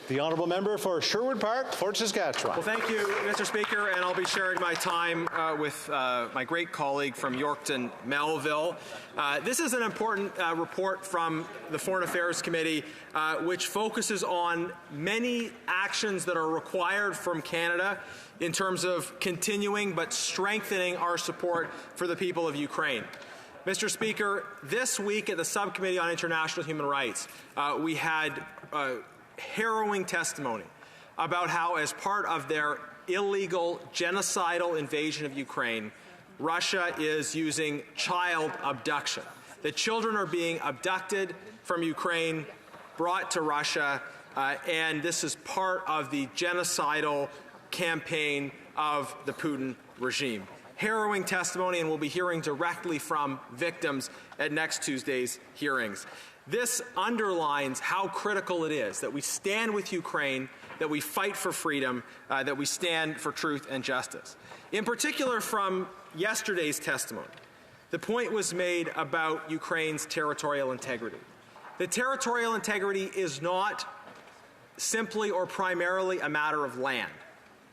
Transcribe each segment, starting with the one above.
The honourable member for Sherwood Park, Fort Saskatchewan. Well, thank you, Mr. Speaker, and I'll be sharing my time with my great colleague from Yorkton, Melville. This is an important report from the Foreign Affairs Committee, which focuses on many actions that are required from Canada in terms of continuing but strengthening our support for the people of Ukraine. Mr. Speaker, this week at the Subcommittee on International Human Rights, we had harrowing testimony about how, as part of their illegal genocidal invasion of Ukraine, Russia is using child abduction. The children are being abducted from Ukraine, brought to Russia, and this is part of the genocidal campaign of the Putin regime. Harrowing testimony, and we'll be hearing directly from victims at next Tuesday's hearings. This underlines how critical it is that we stand with Ukraine, that we fight for freedom, that we stand for truth and justice. In particular, from yesterday's testimony, the point was made about Ukraine's territorial integrity. The territorial integrity is not simply or primarily a matter of land.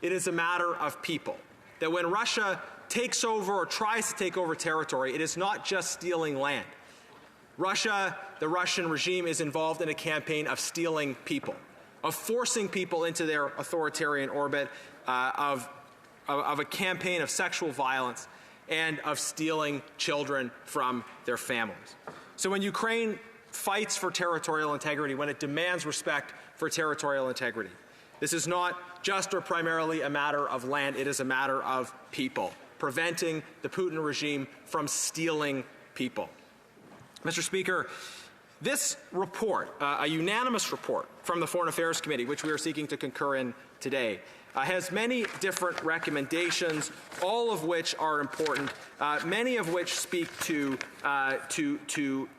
It is a matter of people. That when Russia takes over or tries to take over territory, it is not just stealing land. Russia, the Russian regime, is involved in a campaign of stealing people, of forcing people into their authoritarian orbit, of a campaign of sexual violence, and of stealing children from their families. So when Ukraine fights for territorial integrity, when it demands respect for territorial integrity, this is not just or primarily a matter of land, it is a matter of people, preventing the Putin regime from stealing people. Mr. Speaker, this report, a unanimous report from the Foreign Affairs Committee, which we are seeking to concur in today, has many different recommendations, all of which are important, many of which speak to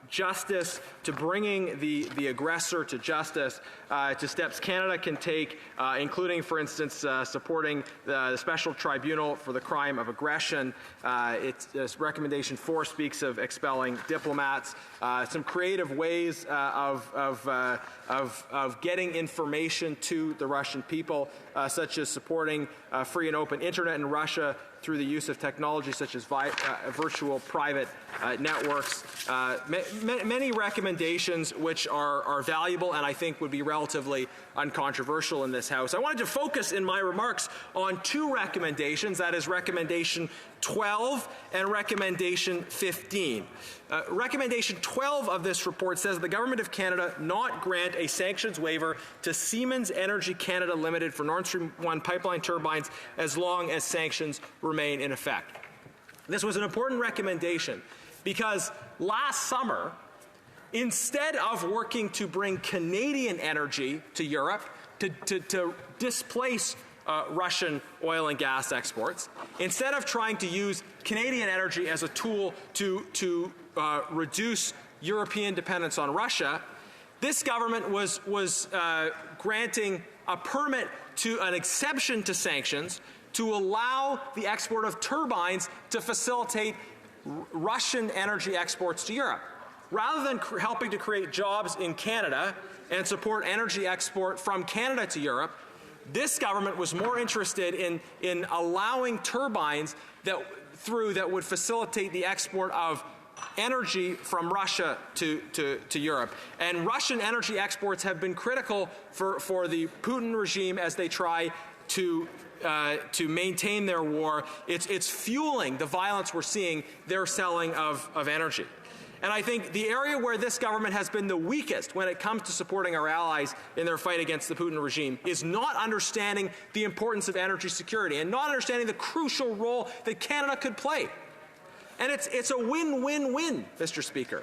justice, to bringing the aggressor to justice, to steps Canada can take, including, for instance, supporting the Special Tribunal for the Crime of Aggression. Recommendation 4 speaks of expelling diplomats, some creative ways of getting information to the Russian people, such as supporting free and open internet in Russia through the use of technology such as virtual private networks. Many recommendations which are valuable and I think would be relatively uncontroversial in this House. I wanted to focus in my remarks on two recommendations, that is Recommendation 12 and Recommendation 15. Recommendation 12 of this report says the Government of Canada not grant a sanctions waiver to Siemens Energy Canada Limited for Nord Stream 1 pipeline turbines as long as sanctions remain in effect. This was an important recommendation because last summer, instead of working to bring Canadian energy to Europe to displace Russian oil and gas exports, instead of trying to use Canadian energy as a tool to reduce European dependence on Russia, this government was granting a permit to an exception to sanctions to allow the export of turbines to facilitate Russian energy exports to Europe. Rather than helping to create jobs in Canada and support energy export from Canada to Europe, this government was more interested in allowing turbines that would facilitate the export of energy from Russia to Europe. And Russian energy exports have been critical for the Putin regime as they try to maintain their war. It's fueling the violence we're seeing, their selling of energy. And I think the area where this government has been the weakest when it comes to supporting our allies in their fight against the Putin regime is not understanding the importance of energy security and not understanding the crucial role that Canada could play. And it's a win-win-win, Mr. Speaker.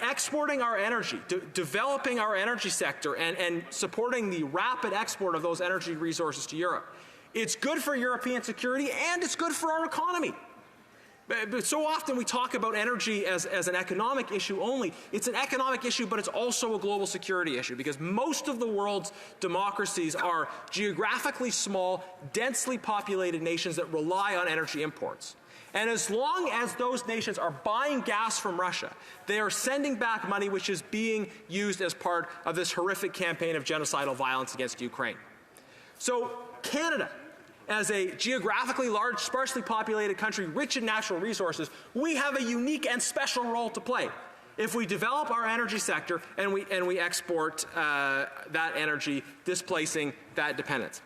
Exporting our energy, developing our energy sector, and supporting the rapid export of those energy resources to Europe. It's good for European security and it's good for our economy. But so often we talk about energy as an economic issue only. It's an economic issue, but it's also a global security issue because most of the world's democracies are geographically small, densely populated nations that rely on energy imports. And as long as those nations are buying gas from Russia, they are sending back money which is being used as part of this horrific campaign of genocidal violence against Ukraine. So Canada, as a geographically large, sparsely populated country rich in natural resources, we have a unique and special role to play if we develop our energy sector and we export that energy, displacing that dependence.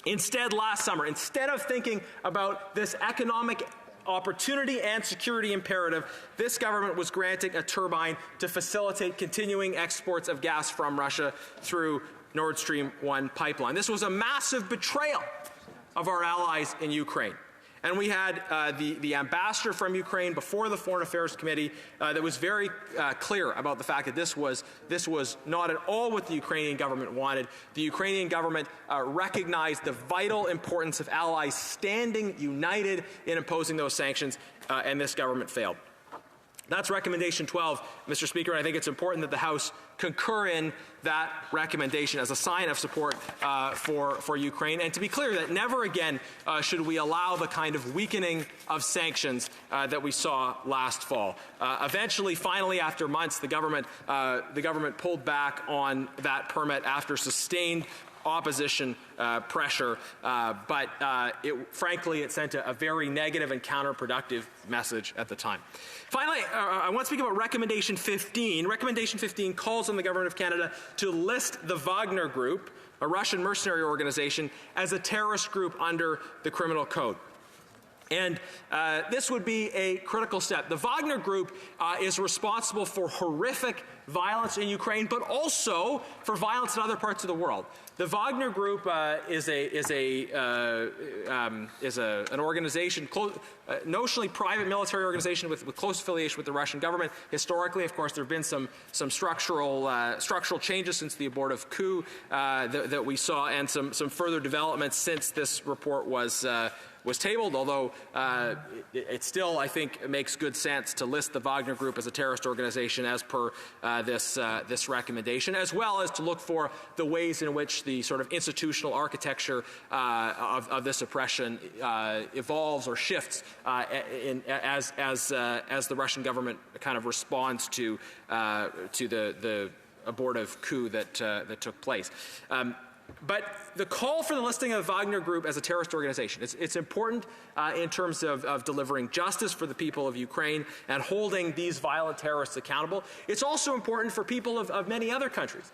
Instead, last summer, instead of thinking about this economic opportunity and security imperative, this government was granting a turbine to facilitate continuing exports of gas from Russia through Nord Stream 1 pipeline. This was a massive betrayal of our allies in Ukraine. And we had the ambassador from Ukraine before the Foreign Affairs Committee that was very clear about the fact that this was not at all what the Ukrainian government wanted. The Ukrainian government recognized the vital importance of allies standing united in imposing those sanctions, and this government failed. That's recommendation 12, Mr. Speaker, and I think it's important that the House concur in that recommendation as a sign of support for Ukraine. And to be clear, that never again should we allow the kind of weakening of sanctions that we saw last fall. Eventually, finally, after months, the government pulled back on that permit after sustained opposition pressure, but frankly, it sent a very negative and counterproductive message at the time. Finally, I want to speak about Recommendation 15. Recommendation 15 calls on the Government of Canada to list the Wagner Group, a Russian mercenary organization, as a terrorist group under the Criminal Code. And this would be a critical step. The Wagner Group is responsible for horrific violence in Ukraine, but also for violence in other parts of the world. The Wagner Group is an organization, notionally private military organization with close affiliation with the Russian government. Historically, of course, there have been some structural changes since the abortive coup that we saw, and some further developments since this report was tabled, although it still, I think, makes good sense to list the Wagner Group as a terrorist organization as per this recommendation, as well as to look for the ways in which the sort of institutional architecture of this oppression evolves or shifts as the Russian government kind of responds to the abortive coup that took place. But the call for the listing of the Wagner Group as a terrorist organization, it's important in terms of delivering justice for the people of Ukraine and holding these violent terrorists accountable. It's also important for people of many other countries.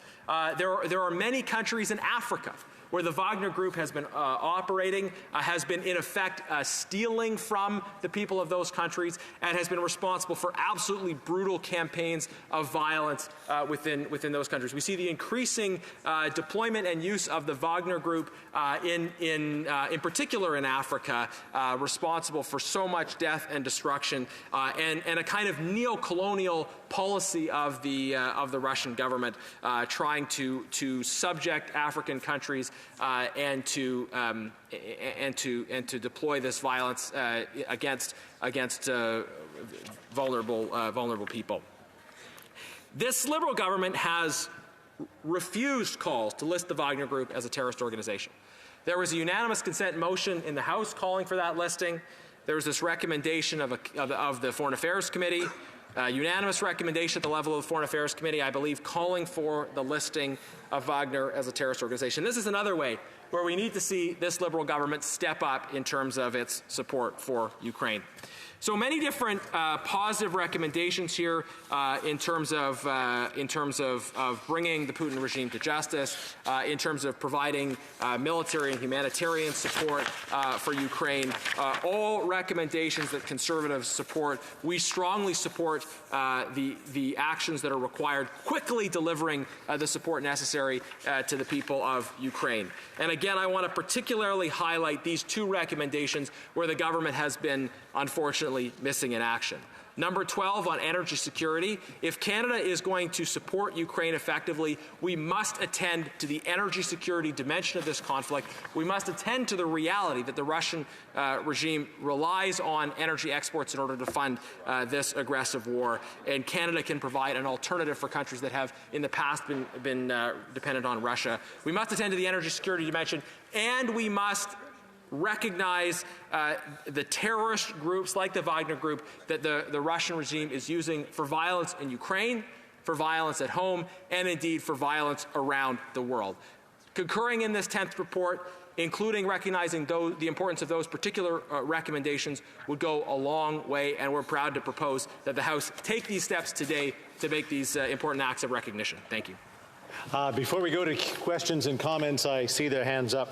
There are many countries in Africa where the Wagner Group has been operating, has been in effect stealing from the people of those countries, and has been responsible for absolutely brutal campaigns of violence within those countries. We see the increasing deployment and use of the Wagner Group in particular in Africa, responsible for so much death and destruction, and a kind of neo-colonial policy of the Russian government trying to subject African countries and to deploy this violence against vulnerable people. This Liberal government has refused calls to list the Wagner Group as a terrorist organization. There was a unanimous consent motion in the House calling for that listing. There was this recommendation of the Foreign Affairs Committee, unanimous recommendation at the level of the Foreign Affairs Committee, I believe, calling for the listing of Wagner as a terrorist organization. This is another way where we need to see this Liberal government step up in terms of its support for Ukraine. So many different positive recommendations here in terms of bringing the Putin regime to justice, in terms of providing military and humanitarian support for Ukraine. All recommendations that Conservatives support. We strongly support the actions that are required, quickly delivering the support necessary to the people of Ukraine. And again, I want to particularly highlight these two recommendations where the government has been, unfortunately, missing in action. Number 12 on energy security. If Canada is going to support Ukraine effectively, we must attend to the energy security dimension of this conflict. We must attend to the reality that the Russian regime relies on energy exports in order to fund this aggressive war, and Canada can provide an alternative for countries that have in the past been dependent on Russia. We must attend to the energy security dimension, and we must recognize the terrorist groups like the Wagner Group that the Russian regime is using for violence in Ukraine, for violence at home, and indeed for violence around the world. Concurring in this 10th report, including recognizing the importance of those particular recommendations, would go a long way, and we're proud to propose that the House take these steps today to make these important acts of recognition. Thank you. Before we go to questions and comments, I see their hands up.